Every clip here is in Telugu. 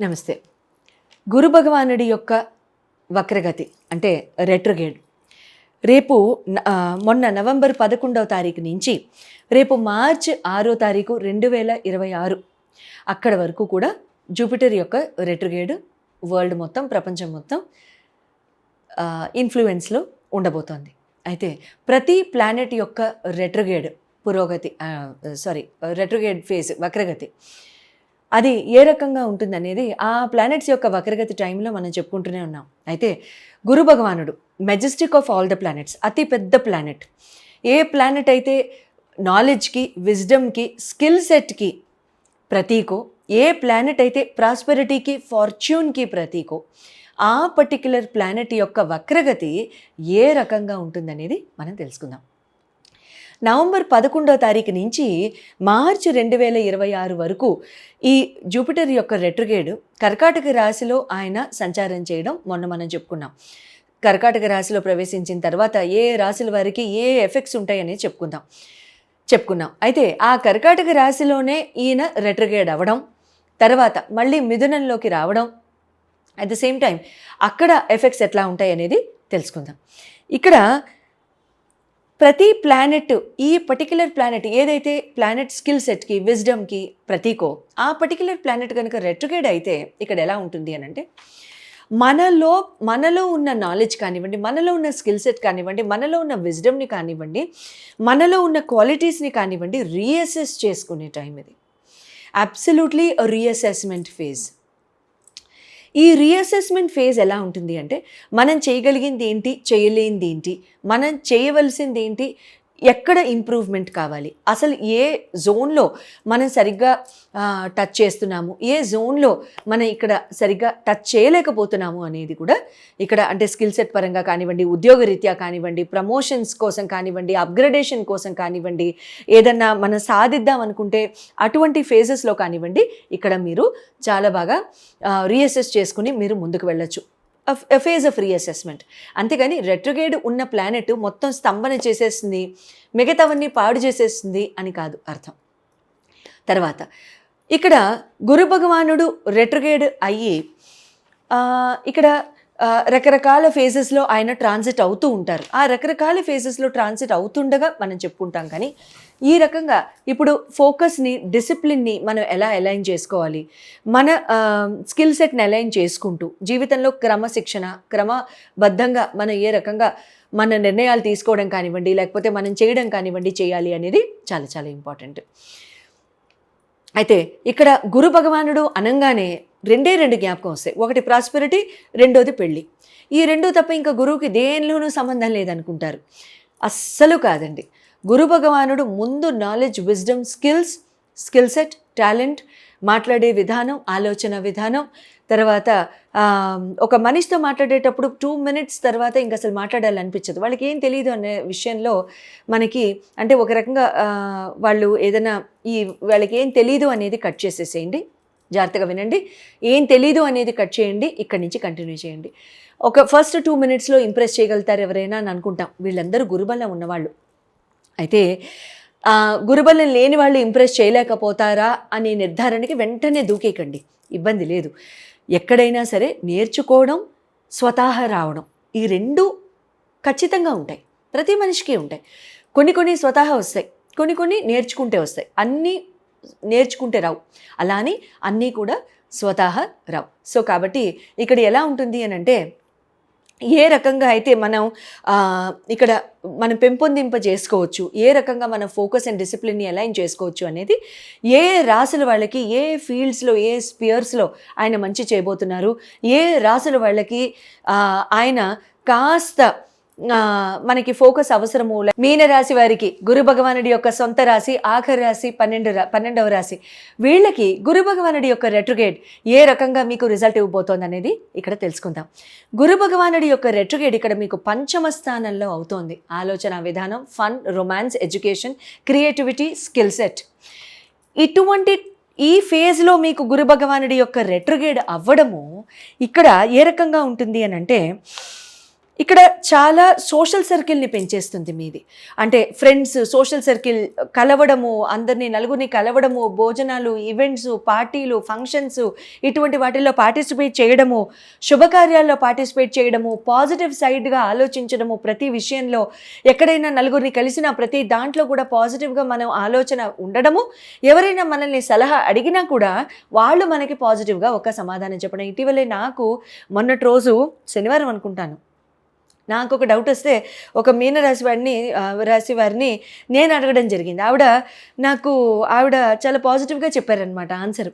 నమస్తే. గురు భగవానుడి యొక్క వక్రగతి అంటే రెట్రోగేడ్ రేపు మొన్న నవంబర్ 11వ తారీఖు నుంచి రేపు మార్చ్ 6వ తారీఖు 2026 అక్కడ వరకు కూడా జూపిటర్ యొక్క రెట్రోగేడ్ వరల్డ్ మొత్తం, ప్రపంచం మొత్తం ఇన్ఫ్లుయెన్స్లో ఉండబోతోంది. అయితే ప్రతి ప్లానెట్ యొక్క రెట్రోగేడ్ రెట్రోగేడ్ ఫేజ్ వక్రగతి అది ఏ రకంగా ఉంటుందనేది ఆ ప్లానెట్స్ యొక్క వక్రగతి టైంలో మనం చెప్పుకుంటూనే ఉన్నాం. అయితే గురు భగవానుడు Majestic of all the planets, అతి పెద్ద ప్లానెట్. ఏ ప్లానెట్ అయితే నాలెడ్జ్కి, విజ్డమ్కి, స్కిల్ సెట్కి ప్రతీకో, ఏ ప్లానెట్ అయితే ప్రాస్పెరిటీకి, ఫార్చ్యూన్కి ప్రతీకో, ఆ పర్టిక్యులర్ ప్లానెట్ యొక్క వక్రగతి ఏ రకంగా ఉంటుందనేది మనం తెలుసుకుందాం. నవంబర్ 11వ తారీఖు నుంచి మార్చి 2026 వరకు ఈ జూపిటర్ యొక్క రెట్రోగేడ్ కర్కాటక రాశిలో ఆయన సంచారం చేయడం మొన్న మనం చెప్పుకున్నాం. కర్కాటక రాశిలో ప్రవేశించిన తర్వాత ఏ రాశుల వారికి ఏ ఎఫెక్ట్స్ ఉంటాయనేది చెప్పుకున్నాం. అయితే ఆ కర్కాటక రాశిలోనే ఈయన రెట్రోగేడ్ అవ్వడం, తర్వాత మళ్ళీ మిథునంలోకి రావడం, అట్ ద సేమ్ టైం అక్కడ ఎఫెక్ట్స్ ఎట్లా ఉంటాయి అనేది తెలుసుకుందాం. ఇక్కడ ప్రతి ప్లానెట్, ఈ పర్టిక్యులర్ ప్లానెట్ ఏదైతే ప్లానెట్ స్కిల్ సెట్కి, విజ్డమ్కి ప్రతీకో, ఆ పర్టిక్యులర్ ప్లానెట్ కనుక రెట్రోగేడ్ అయితే ఇక్కడ ఎలా ఉంటుంది అని అంటే మనలో ఉన్న నాలెడ్జ్ కానివ్వండి, మనలో ఉన్న స్కిల్ సెట్ కానివ్వండి, మనలో ఉన్న విజ్డమ్ని కానివ్వండి, మనలో ఉన్న క్వాలిటీస్ని కానివ్వండి, రీఅసెస్ చేసుకునే టైం ఇది. Absolutely reassessment phase. ఈ రీఅసెస్మెంట్ ఫేజ్ ఎలా ఉంటుంది అంటే మనం చేయగలిగింది ఏంటి, చేయలేనిది ఏంటి, మనం చేయవలసింది ఏంటి, ఎక్కడ ఇంప్రూవ్మెంట్ కావాలి, అసలు ఏ జోన్లో మనం సరిగ్గా టచ్ చేస్తున్నాము, ఏ జోన్లో మనం ఇక్కడ సరిగ్గా టచ్ చేయలేకపోతున్నాము అనేది కూడా ఇక్కడ అంటే స్కిల్ సెట్ పరంగా కానివ్వండి, ఉద్యోగరీత్యా కానివ్వండి, ప్రమోషన్స్ కోసం కానివ్వండి, అప్గ్రేడేషన్ కోసం కానివ్వండి, ఏదన్నా మనం సాధిద్దాం అనుకుంటే అటువంటి ఫేజెస్లో కానివ్వండి, ఇక్కడ మీరు చాలా బాగా రీఅసెస్ చేసుకుని మీరు ముందుకు వెళ్ళొచ్చు. Phase of reassessment. అంతేగాని రెట్రోగేడ్ ఉన్న ప్లానెట్ మొత్తం స్తంభన చేసేస్తుంది, మిగతావన్నీ పాడు చేసేస్తుంది అని కాదు అర్థం. తర్వాత ఇక్కడ గురు భగవానుడు రెట్రోగేడ్ అయ్యి ఇక్కడ రకరకాల ఫేజెస్లో ఆయన ట్రాన్సిట్ అవుతూ ఉంటారు. ఆ రకరకాల ఫేజెస్లో ట్రాన్సిట్ అవుతుండగా మనం చెప్పుకుంటాం. కానీ ఈ రకంగా ఇప్పుడు ఫోకస్ని, డిసిప్లిన్ని మనం ఎలా అలైన్ చేసుకోవాలి, మన స్కిల్ సెట్ని అలైన్ చేసుకుంటూ జీవితంలో క్రమశిక్షణ, క్రమబద్ధంగా మనం ఏ రకంగా మన నిర్ణయాలు తీసుకోవడం కానివ్వండి, లేకపోతే మనం చేయడం కానివ్వండి చేయాలి అనేది చాలా చాలా ఇంపార్టెంట్. అయితే ఇక్కడ గురు భగవానుడు అనగానే రెండు జ్ఞాపకం వస్తాయి. ఒకటి ప్రాస్పెరిటీ, రెండోది పెళ్ళి. ఈ రెండు తప్ప ఇంకా గురువుకి దేనిలోనూ సంబంధం లేదనుకుంటారు. అస్సలు కాదండి. గురు భగవానుడు ముందు knowledge, wisdom, skill set, talent, మాట్లాడే విధానం, ఆలోచన విధానం, తర్వాత ఒక మనిషితో మాట్లాడేటప్పుడు 2 minutes తర్వాత ఇంక అసలు మాట్లాడాలనిపించదు. వాళ్ళకి ఏం తెలియదు అనే విషయంలో మనకి అంటే ఒక రకంగా వాళ్ళు ఏదైనా వాళ్ళకి ఏం తెలీదు అనేది కట్ చేసేసేయండి. జాగ్రత్తగా వినండి. ఏం తెలీదు అనేది కట్ చేయండి, ఇక్కడి నుంచి కంటిన్యూ చేయండి. ఒక ఫస్ట్ 2 minutesలో ఇంప్రెస్ చేయగలుగుతారు ఎవరైనా అని అనుకుంటాం. వీళ్ళందరూ గురుబలం ఉన్నవాళ్ళు. అయితే గురుబలం లేని వాళ్ళు ఇంప్రెస్ చేయలేకపోతారా అనే నిర్ధారణకి వెంటనే దూకేకండి, ఇబ్బంది లేదు. ఎక్కడైనా సరే నేర్చుకోవడం, స్వతహా రావడం, ఈ రెండు ఖచ్చితంగా ఉంటాయి. ప్రతి మనిషికి ఉంటాయి. కొన్ని స్వతహా వస్తాయి, కొన్ని నేర్చుకుంటే వస్తాయి. అన్నీ నేర్చుకుంటే రావు, అలా అని అన్నీ కూడా స్వతహా రావు. సో కాబట్టి ఇక్కడ ఎలా ఉంటుంది అని అంటే ఏ రకంగా అయితే మనం ఇక్కడ మనం పెంపొందింప చేసుకోవచ్చు, ఏ రకంగా మనం ఫోకస్ అండ్ డిసిప్లిన్ని అలైన్ చేసుకోవచ్చు అనేది ఏ రాసుల వాళ్ళకి ఏ ఫీల్డ్స్లో, ఏ స్పియర్స్లో ఆయన మంచి చేయబోతున్నారు, ఏ రాసుల వాళ్ళకి ఆయన కాస్త మనకి ఫోకస్ అవసరము. మీనరాశి వారికి గురు భగవానుడి యొక్క సొంత రాశి, ఆఖరి రాశి 12వ రాశి, వీళ్ళకి గురు భగవానుడి యొక్క రెట్రోగేడ్ ఏ రకంగా మీకు రిజల్ట్ ఇవ్వబోతోంది అనేది ఇక్కడ తెలుసుకుందాం. గురు భగవానుడి యొక్క రెట్రోగేడ్ ఇక్కడ మీకు 5వ స్థానంలో అవుతోంది. ఆలోచన విధానం, fun, romance, education, creativity, skill set. ఇటువంటి ఈ ఫేజ్లో మీకు గురు భగవానుడి యొక్క రెట్రోగేడ్ అవ్వడము ఇక్కడ ఏ రకంగా ఉంటుంది అని అంటే ఇక్కడ చాలా సోషల్ సర్కిల్ని పెంచేస్తుంది మీది. అంటే ఫ్రెండ్స్, సోషల్ సర్కిల్ కలవడము, అందరినీ నలుగురిని కలవడము, భోజనాలు, ఈవెంట్స్, పార్టీలు, ఫంక్షన్స్ ఇటువంటి వాటిల్లో పార్టిసిపేట్ చేయడము, శుభకార్యాల్లో పార్టిసిపేట్ చేయడము, పాజిటివ్ సైడ్గా ఆలోచించడము, ప్రతి విషయంలో ఎక్కడైనా నలుగురిని కలిసిన ప్రతి దాంట్లో కూడా పాజిటివ్గా మనం ఆలోచన ఉండడము, ఎవరైనా మనల్ని సలహా అడిగినా కూడా వాళ్ళు మనకి పాజిటివ్గా ఒక సమాధానం చెప్పడం. ఇటీవలే నాకు మొన్నటి రోజు శనివారం అనుకుంటాను, నాకు ఒక డౌట్ వస్తే ఒక రాశి వారిని నేను అడగడం జరిగింది. ఆవిడ చాలా పాజిటివ్గా చెప్పారనమాట ఆన్సర్.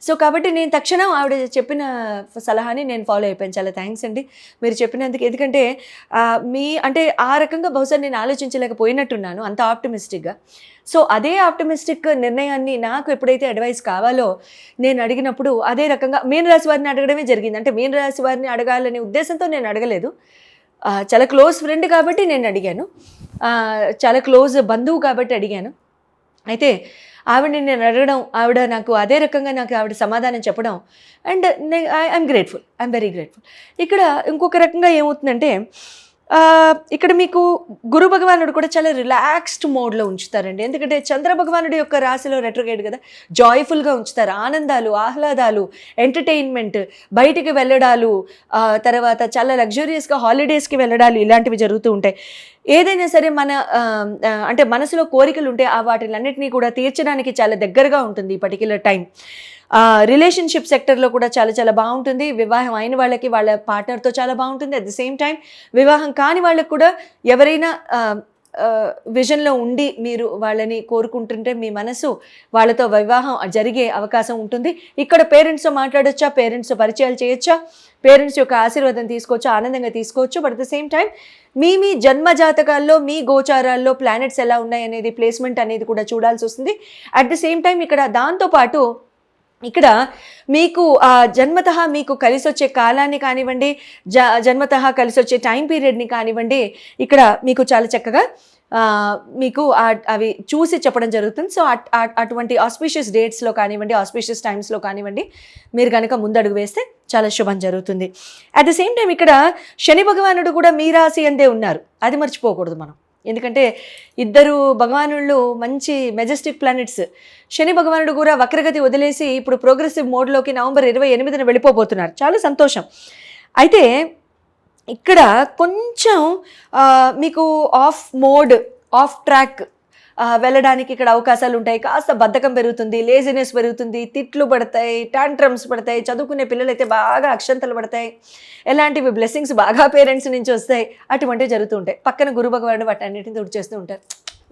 సో కాబట్టి నేను తక్షణం ఆవిడ చెప్పిన సలహాని నేను ఫాలో అయిపోయాను. చాలా థ్యాంక్స్ అండి మీరు చెప్పినందుకు. ఎందుకంటే అంటే ఆ రకంగా బహుశా నేను ఆలోచించలేకపోయినట్టున్నాను అంత ఆప్టమిస్టిక్గా. సో అదే ఆప్టమిస్టిక్ నిర్ణయాన్ని నాకు ఎప్పుడైతే అడ్వైస్ కావాలో నేను అడిగినప్పుడు అదే రకంగా మీనరాశి వారిని అడగడమే జరిగింది. అంటే మీనరాశి వారిని అడగాలనే ఉద్దేశంతో నేను అడగలేదు. చాలా క్లోజ్ ఫ్రెండ్ కాబట్టి నేను అడిగాను, చాలా క్లోజ్ బంధువు కాబట్టి అడిగాను. అయితే ఆవిడని నేను అడగడం, ఆవిడ నాకు అదే రకంగా ఆవిడ సమాధానం చెప్పడం, and I'm grateful, I'm very grateful. ఇక్కడ ఇంకొక రకంగా ఏమవుతుందంటే ఇక్కడ మీకు గురు భగవానుడు కూడా చాలా రిలాక్స్డ్ మోడ్లో ఉంచుతారండి. ఎందుకంటే చంద్ర భగవానుడి యొక్క రాశిలో రెట్రోగేట్ కదా, జాయ్ఫుల్గా ఉంచుతారు. ఆనందాలు, ఆహ్లాదాలు, ఎంటర్టైన్మెంట్, బయటికి వెళ్ళడాలు, తర్వాత చాలా లగ్జూరియస్గా హాలిడేస్కి వెళ్ళడాలు, ఇలాంటివి జరుగుతూ ఉంటాయి. ఏదైనా సరే అంటే మనసులో కోరికలు ఉంటే వాటిలన్నింటినీ కూడా తీర్చడానికి చాలా దగ్గరగా ఉంటుంది ఈ పర్టిక్యులర్ టైం. రిలేషన్షిప్ సెక్టర్లో కూడా చాలా చాలా బాగుంటుంది. వివాహం అయిన వాళ్ళకి వాళ్ళ పార్ట్నర్తో చాలా బాగుంటుంది. అట్ ది సేమ్ టైం వివాహం కాని వాళ్ళకి కూడా ఎవరైనా విజన్లో ఉండి మీరు వాళ్ళని కోరుకుంటుంటే మీ మనసు వాళ్ళతో వివాహం జరిగే అవకాశం ఉంటుంది. ఇక్కడ పేరెంట్స్తో మాట్లాడొచ్చా, పేరెంట్స్తో పరిచయాలు చేయొచ్చా, పేరెంట్స్ యొక్క ఆశీర్వాదం తీసుకోవచ్చు, ఆనందంగా తీసుకోవచ్చు. But at the same time మీ జన్మ జాతకాల్లో మీ గోచారాల్లో ప్లానెట్స్ ఎలా ఉన్నాయి అనేది, ప్లేస్మెంట్ అనేది కూడా చూడాల్సి వస్తుంది. అట్ ది సేమ్ టైం ఇక్కడ దాంతోపాటు ఇక్కడ మీకు జన్మతః మీకు కలిసి వచ్చే కాలాన్ని కానివ్వండి, జన్మతః కలిసి వచ్చే టైం పీరియడ్ని కానివ్వండి, ఇక్కడ మీకు చాలా చక్కగా మీకు అవి చూసి చెప్పడం జరుగుతుంది. సో అటువంటి ఆస్పిషియస్ డేట్స్లో కానివ్వండి, ఆస్పిషియస్ టైమ్స్లో కానివ్వండి, మీరు కనుక ముందడుగు వేస్తే చాలా శుభం జరుగుతుంది. అట్ ద సేమ్ టైం ఇక్కడ శని భగవానుడు కూడా మీ రాశి అందే ఉన్నారు, అది మర్చిపోకూడదు మనం. ఎందుకంటే ఇద్దరు భగవానుళ్ళు మంచి మెజెస్టిక్ ప్లానెట్స్. శని భగవానుడు కూడా వక్రగతి వదిలేసి ఇప్పుడు ప్రోగ్రెసివ్ మోడ్లోకి November 28న వెళ్ళిపోబోతున్నారు. చాలా సంతోషం. అయితే ఇక్కడ కొంచెం మీకు ఆఫ్ ట్రాక్ వెళ్ళడానికి ఇక్కడ అవకాశాలు ఉంటాయి. కాస్త బద్ధకం పెరుగుతుంది, లేజినెస్ పెరుగుతుంది, తిట్లు పడతాయి, టాంట్రమ్స్ పడతాయి. చదువుకునే పిల్లలైతే బాగా అక్షంతలు పడతాయి. ఎలాంటివి బ్లెస్సింగ్స్ బాగా పేరెంట్స్ నుంచి వస్తాయి, అటువంటివి జరుగుతూ ఉంటాయి. పక్కన గురు భగవానుడు వాటి అన్నింటిని తుడిచేస్తూ ఉంటారు.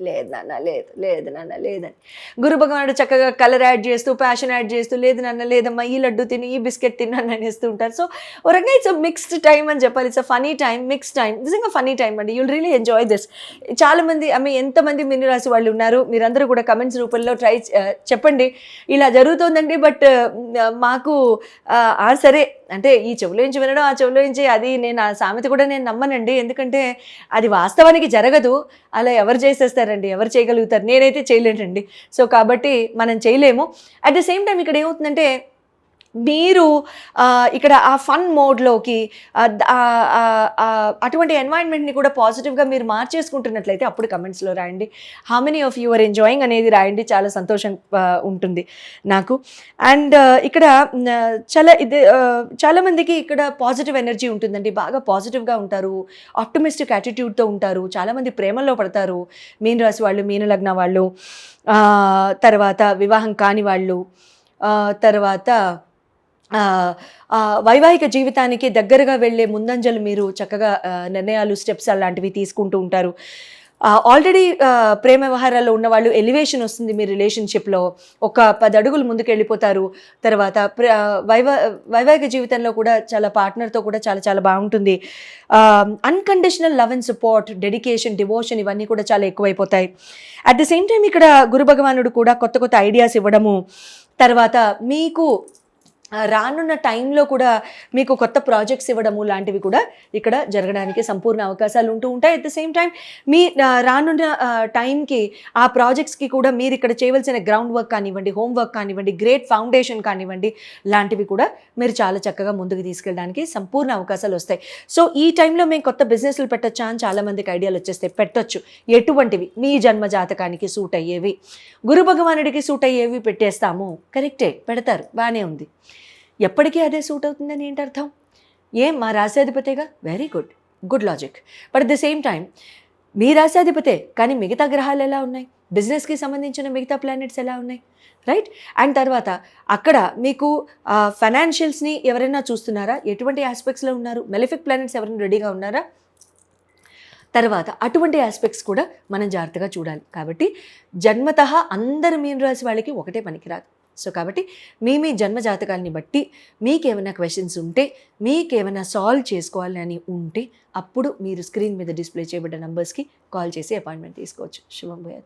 లేదు నాన్న, లేదు నాన్న, లేదని. గురు భగవానుడు చక్కగా కలర్ యాడ్ చేస్తూ, ప్యాషన్ యాడ్ చేస్తూ, లేదు నాన్న, లేదమ్మా, ఈ లడ్డు తిని, ఈ బిస్కెట్ తిన్నాను అనేస్తూ ఉంటారు. సో ఒక రకంగా ఇట్స్ మిక్స్డ్ టైం అని చెప్పాలి. It's funny time, mix time, నిజంగా ఫనీ టైం అండి. You'll really enjoy this. చాలామంది ఎంతమంది మిన్ని రాసి వాళ్ళు ఉన్నారు, మీరందరూ కూడా కమెంట్స్ రూపంలో చెప్పండి ఇలా జరుగుతుందండి. బట్ మాకు సరే అంటే ఈ చెవులో నుంచి వినడం, ఆ చెవులో నుంచి అది, నేను ఆ సామెత కూడా నేను నమ్మనండి. ఎందుకంటే అది వాస్తవానికి జరగదు. అలా ఎవరు చేసేస్తారండి, ఎవరు చేయగలుగుతారు? నేనైతే చేయలేనండి. సో కాబట్టి మనం చేయలేము. అట్ ద సేమ్ టైం ఇక్కడ ఏమవుతుందంటే మీరు ఇక్కడ ఆ ఫన్ మోడ్లోకి అటువంటి ఎన్వైరన్మెంట్ని కూడా పాజిటివ్గా మీరు మార్చేసుకుంటున్నట్లయితే అప్పుడు కమెంట్స్లో రాయండి. How many of you are enjoying అనేది రాయండి. చాలా సంతోషం ఉంటుంది నాకు. అండ్ ఇక్కడ చాలామందికి ఇక్కడ పాజిటివ్ ఎనర్జీ ఉంటుందండి. బాగా పాజిటివ్గా ఉంటారు, ఆప్టమిస్టిక్ యాటిట్యూడ్తో ఉంటారు. చాలామంది ప్రేమలో పడతారు. మీన రాశి వాళ్ళు, మీన లగ్న వాళ్ళు, తర్వాత వివాహం కాని వాళ్ళు, తర్వాత వైవాహిక జీవితానికి దగ్గరగా వెళ్ళే ముందంజలు మీరు చక్కగా నిర్ణయాలు, స్టెప్స్ అలాంటివి తీసుకుంటూ ఉంటారు. ఆల్రెడీ ప్రేమ వ్యవహారాల్లో ఉన్న వాళ్ళు ఎలివేషన్ వస్తుంది మీ రిలేషన్షిప్లో, ఒక 10 అడుగులు ముందుకు వెళ్ళిపోతారు. తర్వాత వైవాహిక జీవితంలో కూడా చాలా పార్ట్నర్తో కూడా చాలా చాలా బాగుంటుంది. Unconditional love and support, dedication, devotion ఇవన్నీ కూడా చాలా ఎక్కువైపోతాయి. అట్ ది సేమ్ టైం ఇక్కడ గురు భగవానుడు కూడా కొత్త కొత్త ఐడియాస్ ఇవ్వడము, తర్వాత మీకు రానున్న టైంలో కూడా మీకు కొత్త ప్రాజెక్ట్స్ ఇవ్వడము లాంటివి కూడా ఇక్కడ జరగడానికి సంపూర్ణ అవకాశాలు ఉంటూ ఉంటాయి. అట్ ద సేమ్ టైం మీ రానున్న టైంకి ఆ ప్రాజెక్ట్స్కి కూడా మీరు ఇక్కడ చేయవలసిన గ్రౌండ్ వర్క్ కానివ్వండి, హోమ్ వర్క్ కానివ్వండి, గ్రేట్ ఫౌండేషన్ కానివ్వండి, లాంటివి కూడా మీరు చాలా చక్కగా ముందుకు తీసుకెళ్ళడానికి సంపూర్ణ అవకాశాలు వస్తాయి. సో ఈ టైంలో మేము కొత్త బిజినెస్లు పెట్టొచ్చా అని చాలామందికి ఐడియాలు వచ్చేస్తాయి. పెట్టొచ్చు. ఎటువంటివి? మీ జన్మ జాతకానికి సూట్ అయ్యేవి, గురు భగవానుడికి సూట్ అయ్యేవి పెట్టేస్తాము. కరెక్టే, పెడతారు, బాగానే ఉంది. ఎప్పటికీ అదే సూట్ అవుతుందని ఏంటి అర్థం? మా రాశాధిపతేగా, very good, good logic. But at the same time మీ రాశాధిపతే, కానీ మిగతా గ్రహాలు ఎలా ఉన్నాయి, బిజినెస్కి సంబంధించిన మిగతా ప్లానెట్స్ ఎలా ఉన్నాయి, రైట్? అండ్ తర్వాత అక్కడ మీకు ఫైనాన్షియల్స్ని ఎవరైనా చూస్తున్నారా, ఎటువంటి ఆస్పెక్ట్స్లో ఉన్నారు, మెలిఫిక్ ప్లానెట్స్ ఎవరైనా రెడీగా ఉన్నారా, తర్వాత అటువంటి ఆస్పెక్ట్స్ కూడా మనం జాగ్రత్తగా చూడాలి. కాబట్టి జన్మతః అందరు మీన రాశి వాళ్ళకి ఒకటే పనికిరాదు. సో కాబట్టి మీ జన్మ జాతకాలని బట్టి మీకేమైనా క్వశ్చన్స్ ఉంటే, మీకేమైనా సాల్వ్ చేసుకోవాలని ఉంటే, అప్పుడు మీరు స్క్రీన్ మీద డిస్ప్లే చేయబడ్డ నంబర్స్కి కాల్ చేసి అపాయింట్మెంట్ తీసుకోవచ్చు. శుభం భూయాత్.